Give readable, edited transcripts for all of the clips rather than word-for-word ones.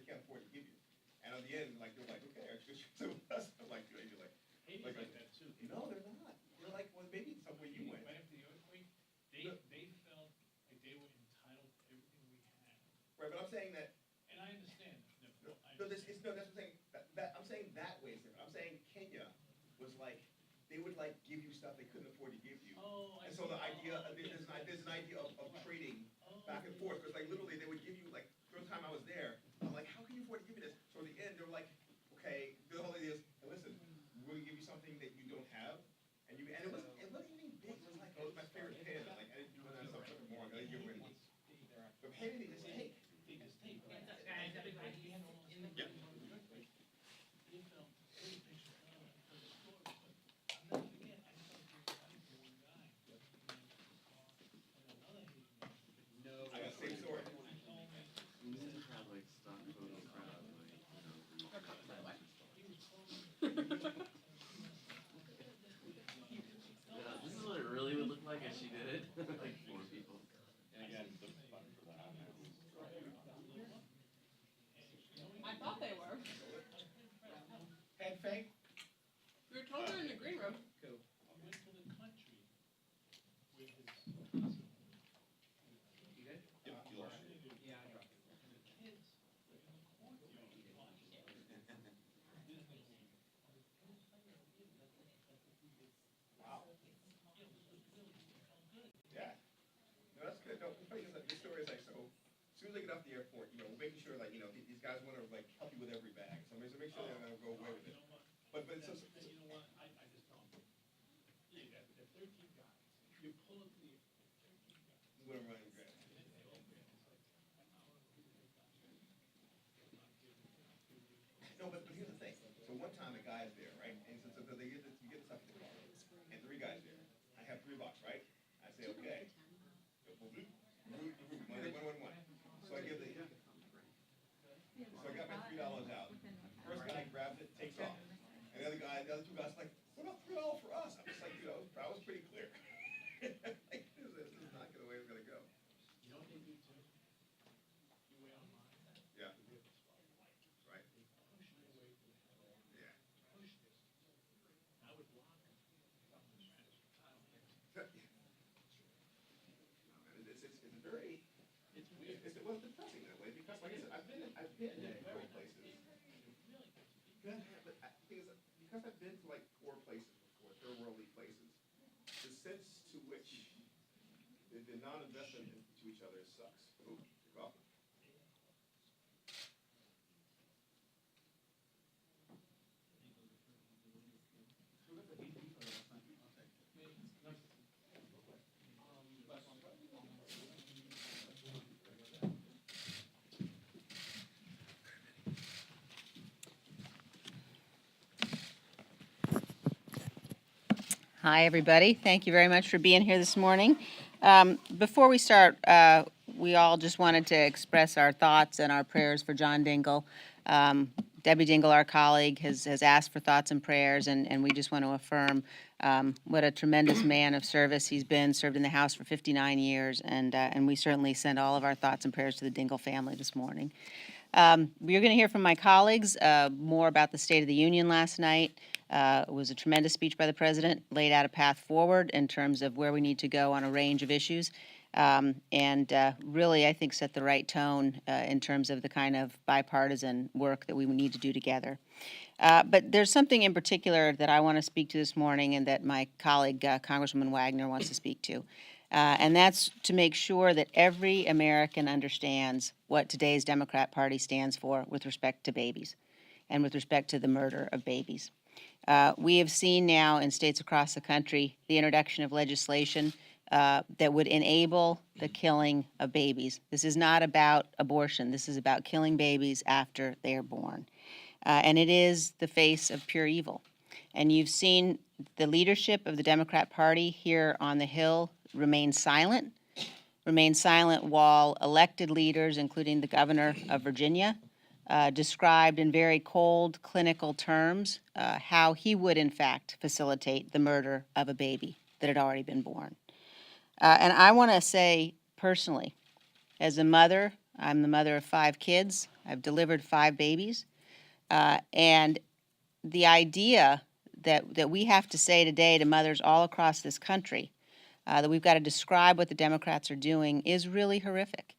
can't afford to give you. And at the end, like, they're like, okay, I should show us. I'm like, you're like, Haiti's like that too. no, they're not. They're like, well, maybe in some way you went. Right after the earthquake, they felt like they were entitled to everything we had. Right, but I'm saying that. And I understand. That's what I'm saying. I'm saying that way is different. I'm saying Kenya was like, they would like give you stuff they couldn't afford to give you. Oh, and so the idea, there's an idea of trading back and forth, because like literally they would give you, like, the first time I was there, I'm like, how can you afford to give me this? So in the end, they're like, okay, the whole idea is, hey, listen, we're gonna give you something that you don't have, and it wasn't even big. It was like, it was my favorite pen. Like, I didn't do it on something more. I didn't give it away. But pen, they just take. They just take. Right? Yep. I got the same story. This is what it really would look like if she did it. Like 4 people. And again, the fun for that. I thought they were. And fake. We were told they're in the green room. Cool. I went to the country with his cousin. You did? Yep, you lost it. Yeah, I dropped it. And the kids were in the courtyard watching. Wow. Yeah. No, that's good. No, the funny is that this story is like, so as soon as they get off the airport, you know, we're making sure, like, you know, these guys want to like help you with every bag. So make sure they're gonna go away with it. But so You know what? I just don't. Yeah, they're 13 guys. You pull up the 13 guys. we're gonna run and grab. No, but here's the thing. So one time a guy's there, right? And so they get this, you get this up in the car, and 3 guys there. I have $3, right? I say, okay. One. So I give so I got my $3 out. First guy grabs it, takes off. And the other 2 guys like, what about $3 for us? I'm just like, you know, that was pretty clear. Like, this is not the way we're gonna go. You know what they do too? You wait online. Yeah. You get the spotlight. Right. They push their way to the hell. Yeah. Push this. I would block them. If I'm in Spanish. I don't care. It's a very, It's weird. well, it's depressing in a way, because like I said, I've been in poor places. Good, but because I've been to like poor places before, third worldly places, the sense to which the non-investment into each other sucks. Ooh, you're welcome. Hi, everybody. Thank you very much for being here this morning. Before we start, we all just wanted to express our thoughts and our prayers for John Dingell. Debbie Dingell, our colleague, has asked for thoughts and prayers, and we just want to affirm what a tremendous man of service he's been, served in the House for 59 years, and we certainly send all of our thoughts and prayers to the Dingell family this morning. We're going to hear from my colleagues more about the State of the Union last night. It was a tremendous speech by the president, laid out a path forward in terms of where we need to go on a range of issues, and really, I think, set the right tone in terms of the kind of bipartisan work that we need to do together. But there's something in particular that I want to speak to this morning and that my colleague, Congresswoman Wagner, wants to speak to. And that's to make sure that every American understands what today's Democrat Party stands for with respect to babies and with respect to the murder of babies. We have seen now in states across the country the introduction of legislation that would enable the killing of babies. This is not about abortion. This is about killing babies after they are born. And it is the face of pure evil. And you've seen the leadership of the Democrat Party here on the Hill remain silent while elected leaders, including the governor of Virginia, described in very cold clinical terms how he would in fact facilitate the murder of a baby that had already been born. And I want to say personally, as a mother, I'm the mother of 5 kids. I've delivered 5 babies. And the idea that we have to say today to mothers all across this country that we've got to describe what the Democrats are doing is really horrific.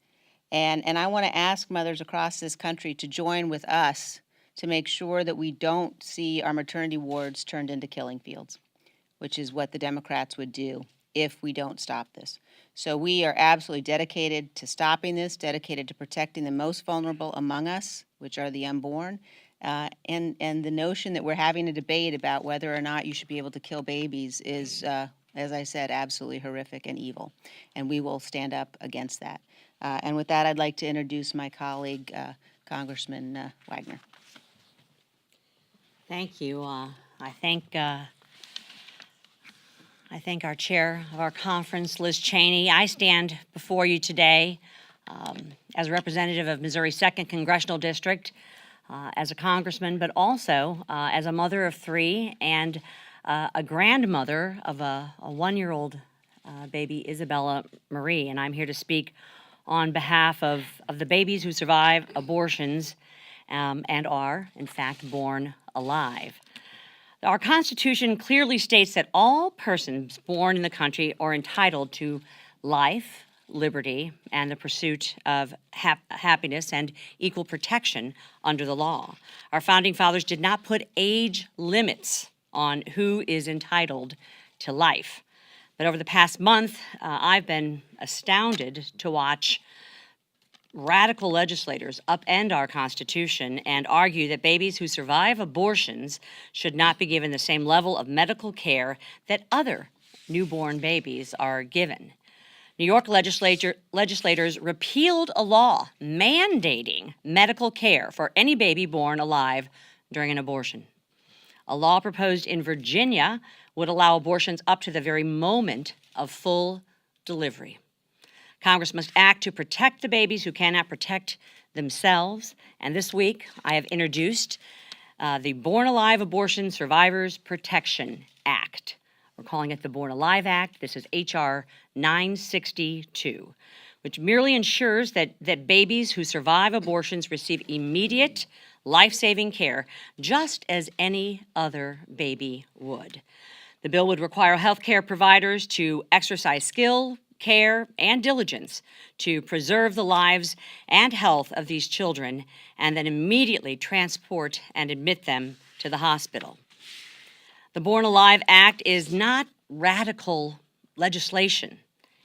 And I want to ask mothers across this country to join with us to make sure that we don't see our maternity wards turned into killing fields, which is what the Democrats would do if we don't stop this. So we are absolutely dedicated to stopping this, dedicated to protecting the most vulnerable among us, which are the unborn. And the notion that we're having a debate about whether or not you should be able to kill babies is, as I said, absolutely horrific and evil. And we will stand up against that. And with that, I'd like to introduce my colleague, Congressman Wagner. Thank you. I thank our chair of our conference, Liz Cheney. I stand before you today as a representative of Missouri's 2nd Congressional District, as a congressman, but also as a mother of 3 and a grandmother of a 1-year-old baby, Isabella Marie. And I'm here to speak on behalf of the babies who survive abortions and are, in fact, born alive. Our Constitution clearly states that all persons born in the country are entitled to life, liberty, and the pursuit of happiness and equal protection under the law. Our founding fathers did not put age limits on who is entitled to life. But over the past month, I've been astounded to watch radical legislators upend our Constitution and argue that babies who survive abortions should not be given the same level of medical care that other newborn babies are given. New York legislators repealed a law mandating medical care for any baby born alive during an abortion. A law proposed in Virginia would allow abortions up to the very moment of full delivery. Congress must act to protect the babies who cannot protect themselves. And this week, I have introduced the Born Alive Abortion Survivors Protection Act. We're calling it the Born Alive Act. This is H.R. 962, which merely ensures that babies who survive abortions receive immediate, life-saving care, just as any other baby would. The bill would require healthcare providers to exercise skill, care, and diligence to preserve the lives and health of these children, and then immediately transport and admit them to the hospital. The Born Alive Act is not radical legislation.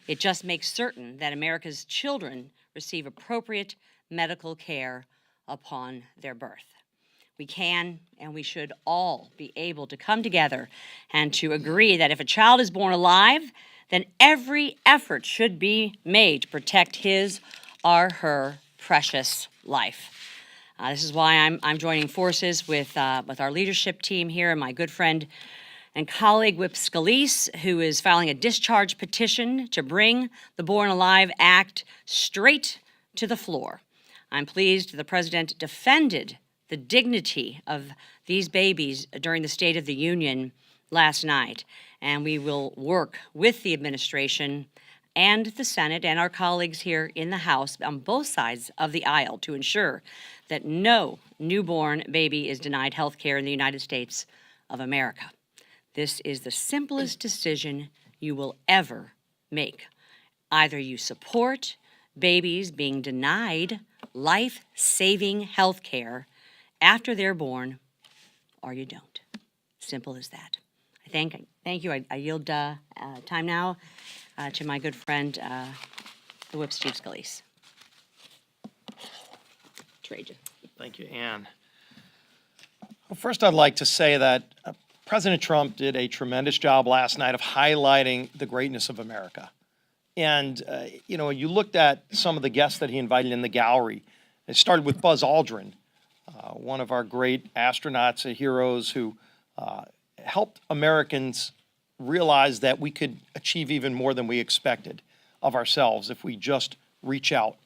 It just makes certain that America's children receive appropriate medical care upon their birth. We can and we should all be able to come together and to agree that if a child is born alive, then every effort should be made to protect his or her precious life. This is why I'm joining forces with our leadership team here and my good friend and colleague Whip Scalise, who is filing a discharge petition to bring the Born Alive Act straight to the floor. I'm pleased the President defended the dignity of these babies during the State of the Union last night, and we will work with the administration and the Senate and our colleagues here in the House on both sides of the aisle to ensure that no newborn baby is denied health care in the United States of America. This is the simplest decision you will ever make. Either you support babies being denied life-saving health care after they're born, or you don't. Simple as that. Thank you. I yield time now to my good friend, the Whip Steve Scalise. Trajan. Thank you, Ann. Well, first I'd like to say that President Trump did a tremendous job last night of highlighting the greatness of America. And, you looked at some of the guests that he invited in the gallery. It started with Buzz Aldrin, one of our great astronauts, heroes who helped Americans realize that we could achieve even more than we expected of ourselves if we just reach out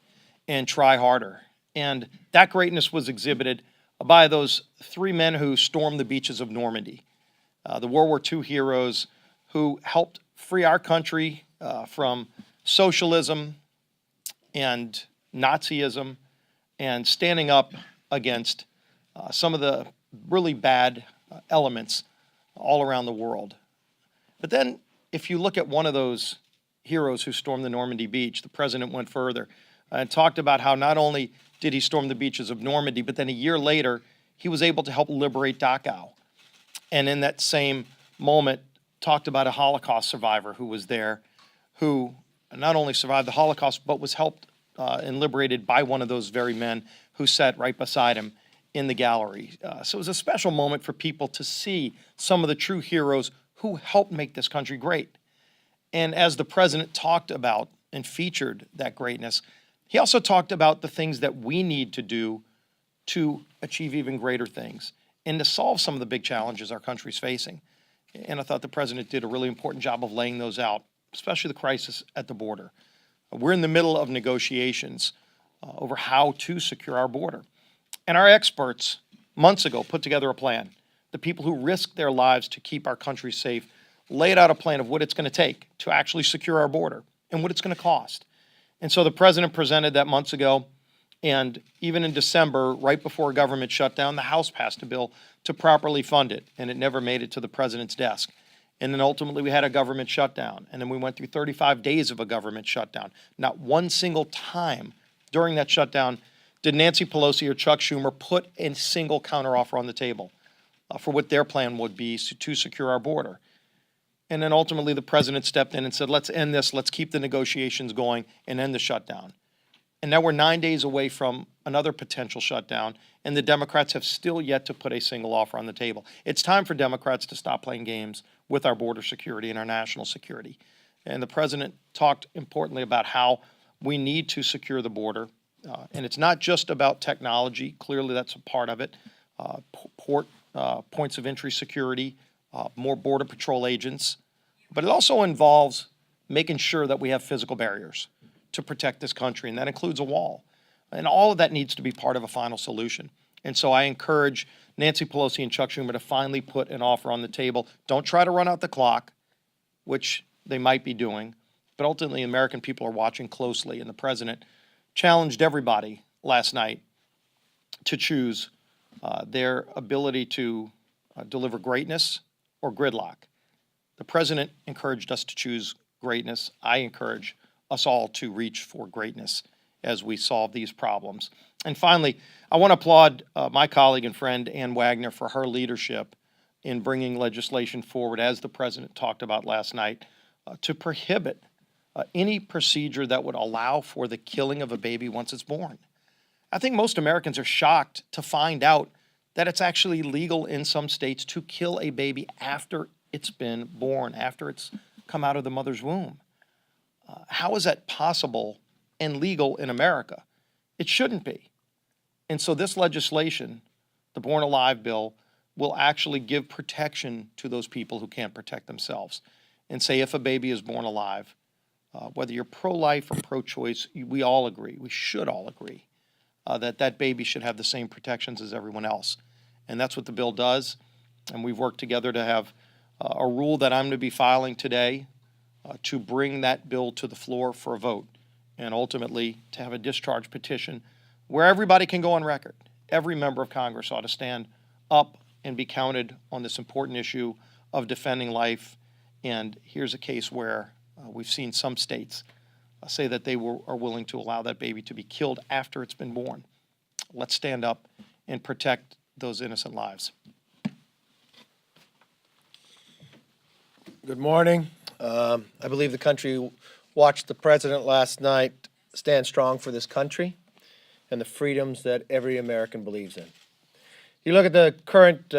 and try harder. And that greatness was exhibited by those 3 men who stormed the beaches of Normandy, the World War II heroes who helped free our country from socialism and Nazism and standing up against some of the really bad elements all around the world. But then, if you look at one of those heroes who stormed the Normandy beach, the president went further and talked about how not only did he storm the beaches of Normandy, but then a year later, he was able to help liberate Dachau. And in that same moment, talked about a Holocaust survivor who was there, who not only survived the Holocaust, but was helped and liberated by one of those very men who sat right beside him in the gallery. So it was a special moment for people to see some of the true heroes who helped make this country great. And as the president talked about and featured that greatness, he also talked about the things that we need to do to achieve even greater things and to solve some of the big challenges our country's facing. And I thought the president did a really important job of laying those out, especially the crisis at the border. We're in the middle of negotiations over how to secure our border. And our experts, months ago, put together a plan. The people who risked their lives to keep our country safe laid out a plan of what it's going to take to actually secure our border and what it's going to cost. And so the president presented that months ago, and even in December, right before a government shutdown, the House passed a bill to properly fund it, and it never made it to the president's desk. And then ultimately we had a government shutdown, and then we went through 35 days of a government shutdown. Not one single time during that shutdown did Nancy Pelosi or Chuck Schumer put a single counteroffer on the table for what their plan would be to secure our border. And then ultimately the president stepped in and said, let's end this, let's keep the negotiations going and end the shutdown. And now we're 9 days away from another potential shutdown, and the Democrats have still yet to put a single offer on the table. It's time for Democrats to stop playing games with our border security and our national security. And the president talked importantly about how we need to secure the border. And it's not just about technology. Clearly, that's a part of it. Points of entry security, more Border Patrol agents. But it also involves making sure that we have physical barriers to protect this country, and that includes a wall. And all of that needs to be part of a final solution. And so I encourage Nancy Pelosi and Chuck Schumer to finally put an offer on the table. Don't try to run out the clock, which they might be doing, but ultimately American people are watching closely, and the president challenged everybody last night to choose their ability to deliver greatness or gridlock. The president encouraged us to choose greatness. I encourage us all to reach for greatness as we solve these problems. And finally, I want to applaud my colleague and friend, Ann Wagner, for her leadership in bringing legislation forward, as the president talked about last night, to prohibit any procedure that would allow for the killing of a baby once it's born. I think most Americans are shocked to find out that it's actually legal in some states to kill a baby after it's been born, after it's come out of the mother's womb. How is that possible and legal in America? It shouldn't be. And so this legislation, the Born Alive bill, will actually give protection to those people who can't protect themselves and say if a baby is born alive, whether you're pro-life or pro-choice, we all agree, we should all agree, that that baby should have the same protections as everyone else. And that's what the bill does. And we've worked together to have a rule that I'm going to be filing today to bring that bill to the floor for a vote, and ultimately to have a discharge petition where everybody can go on record. Every member of Congress ought to stand up and be counted on this important issue of defending life. And here's a case where we've seen some states say that they are willing to allow that baby to be killed after it's been born. Let's stand up and protect those innocent lives. Good morning. I believe the country watched the president last night stand strong for this country and the freedoms that every American believes in. You look at the current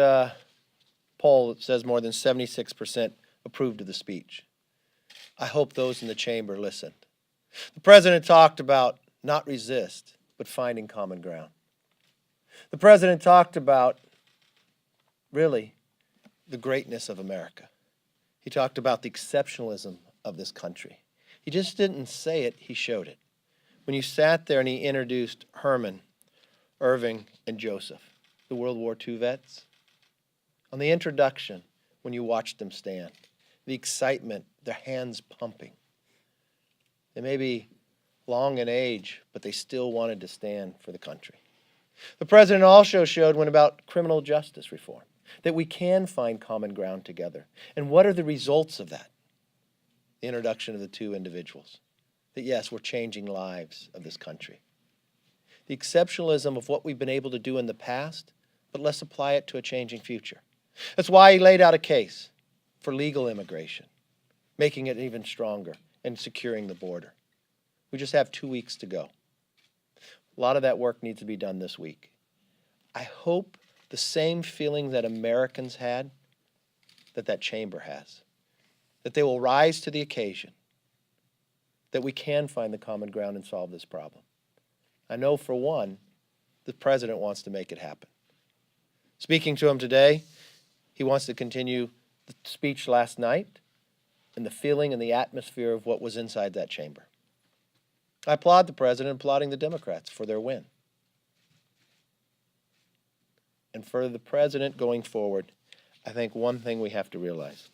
poll, it says more than 76% approved of the speech. I hope those in the chamber listened. The president talked about not resist, but finding common ground. The president talked about, really, the greatness of America. He talked about the exceptionalism of this country. He just didn't say it, he showed it. When you sat there and he introduced Herman, Irving, and Joseph, the World War II vets, on the introduction, when you watched them stand, the excitement, their hands pumping. They may be long in age, but they still wanted to stand for the country. The president also showed when about criminal justice reform, that we can find common ground together. And what are the results of that? The introduction of the two individuals. That yes, we're changing lives of this country. The exceptionalism of what we've been able to do in the past, but let's apply it to a changing future. That's why he laid out a case for legal immigration, making it even stronger and securing the border. We just have 2 weeks to go. A lot of that work needs to be done this week. I hope the same feeling that Americans had, that chamber has, that they will rise to the occasion, that we can find the common ground and solve this problem. I know for one, the president wants to make it happen. Speaking to him today, he wants to continue the speech last night and the feeling and the atmosphere of what was inside that chamber. I applaud the president, applauding the Democrats for their win. And for the president going forward, I think one thing we have to realize.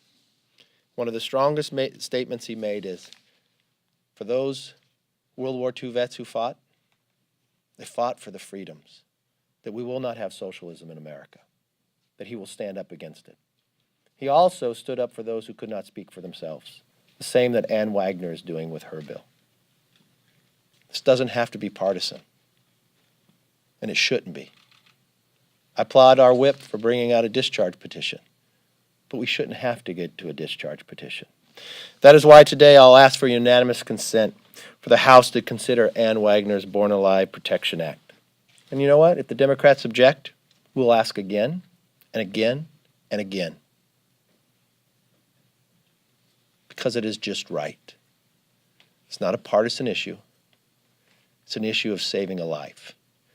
One of the strongest statements he made is, for those World War II vets who fought, they fought for the freedoms, that we will not have socialism in America, that he will stand up against it. He also stood up for those who could not speak for themselves, the same that Ann Wagner is doing with her bill. This doesn't have to be partisan, and it shouldn't be. I applaud our whip for bringing out a discharge petition, but we shouldn't have to get to a discharge petition. That is why today I'll ask for unanimous consent for the House to consider Ann Wagner's Born Alive Protection Act. And you know what? If the Democrats object, we'll ask again and again and again. Because it is just right. It's not a partisan issue. It's an issue of saving a life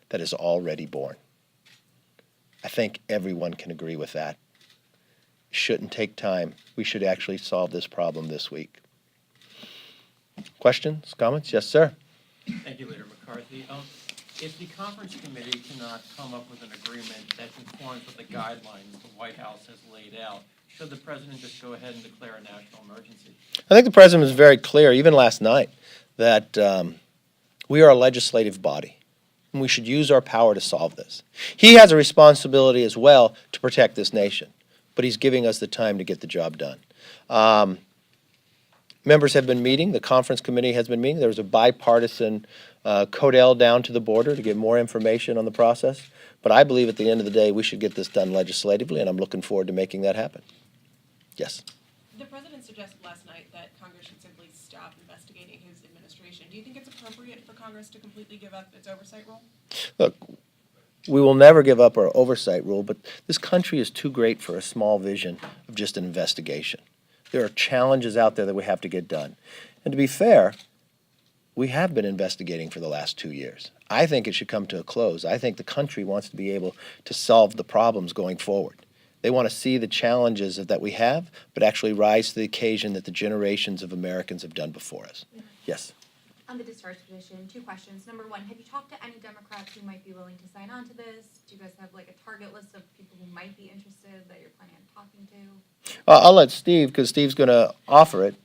that is already born. I think everyone can agree with that. It shouldn't take time. We should actually solve this problem this week. Questions, comments? Yes, sir. Thank you, Leader McCarthy. If the conference committee cannot come up with an agreement that conforms with the guidelines the White House has laid out, should the president just go ahead and declare a national emergency? I think the president was very clear, even last night, that we are a legislative body, and we should use our power to solve this. He has a responsibility as well to protect this nation, but he's giving us the time to get the job done. Members have been meeting. The conference committee has been meeting. There was a bipartisan codel down to the border to get more information on the process. But I believe at the end of the day, we should get this done legislatively, and I'm looking forward to making that happen. Yes? The president suggested last night that Congress should simply stop investigating his administration. Do you think it's appropriate for Congress to completely give up its oversight role? Look, we will never give up our oversight rule, but this country is too great for a small vision of just an investigation. There are challenges out there that we have to get done. And to be fair, we have been investigating for the last 2 years. I think it should come to a close. I think the country wants to be able to solve the problems going forward. They want to see the challenges that we have, but actually rise to the occasion that the generations of Americans have done before us. Yes? On the discharge petition, 2 questions. Number 1, have you talked to any Democrats who might be willing to sign on to this? Do you guys have like a target list of people who might be interested that you're planning on talking to? I'll let Steve, because Steve's going to offer it.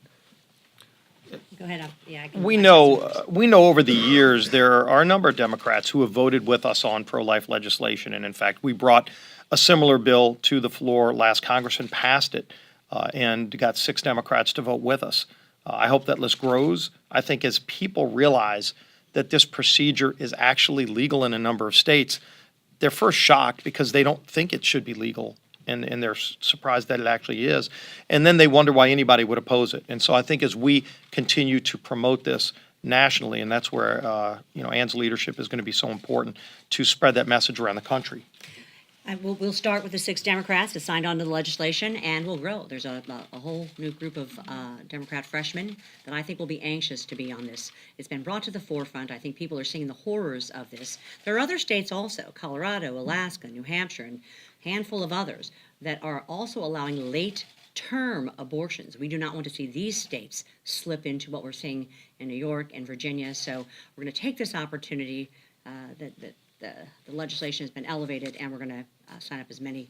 Go ahead. Yeah, I can. We know over the years there are a number of Democrats who have voted with us on pro-life legislation, and in fact, we brought a similar bill to the floor last Congress and passed it, and got 6 Democrats to vote with us. I hope that list grows. I think as people realize that this procedure is actually legal in a number of states, they're first shocked because they don't think it should be legal, and they're surprised that it actually is. And then they wonder why anybody would oppose it. And so I think as we continue to promote this nationally, and that's where Ann's leadership is going to be so important to spread that message around the country. We'll start with the 6 Democrats that signed on to the legislation, and we'll grow. There's a whole new group of Democrat freshmen that I think will be anxious to be on this. It's been brought to the forefront. I think people are seeing the horrors of this. There are other states also, Colorado, Alaska, New Hampshire, and a handful of others that are also allowing late-term abortions. We do not want to see these states slip into what we're seeing in New York and Virginia. So we're going to take this opportunity that the legislation has been elevated, and we're going to sign up as many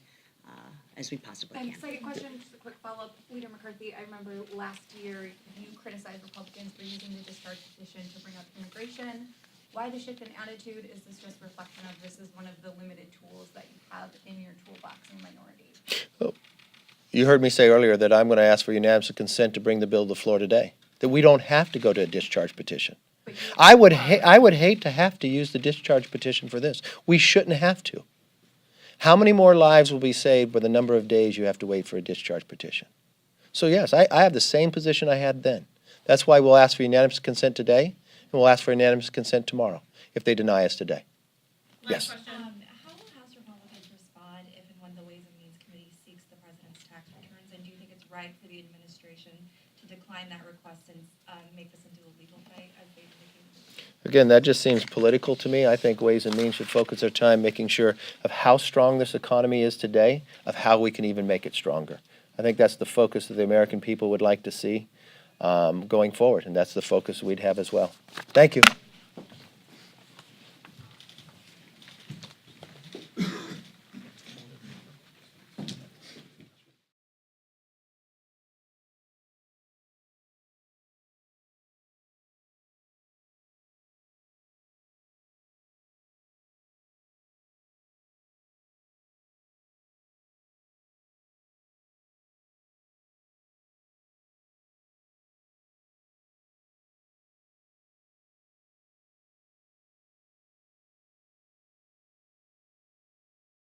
as we possibly And can. second question, just a quick follow-up. Leader McCarthy, I remember last year you criticized Republicans for using the discharge petition to bring up immigration. Why the shift in attitude? Is this just reflection of this is one of the limited tools that you have in your toolbox in minority? You heard me say earlier that I'm going to ask for unanimous consent to bring the bill to the floor today, that we don't have to go to a discharge petition. I would hate to have to use the discharge petition for this. We shouldn't have to. How many more lives will be saved by the number of days you have to wait for a discharge petition? So yes, I have the same position I had then. That's why we'll ask for unanimous consent today, and we'll ask for unanimous consent tomorrow, if they deny us today. Yes. How will House Republicans respond if and when the Ways and Means Committee seeks the president's tax returns? And do you think it's right for the administration to decline that request and make this into a legal fight as they've indicated? Again, that just seems political to me. I think Ways and Means should focus their time making sure of how strong this economy is today, of how we can even make it stronger. I think that's the focus that the American people would like to see going forward, and that's the focus we'd have as well. Thank you.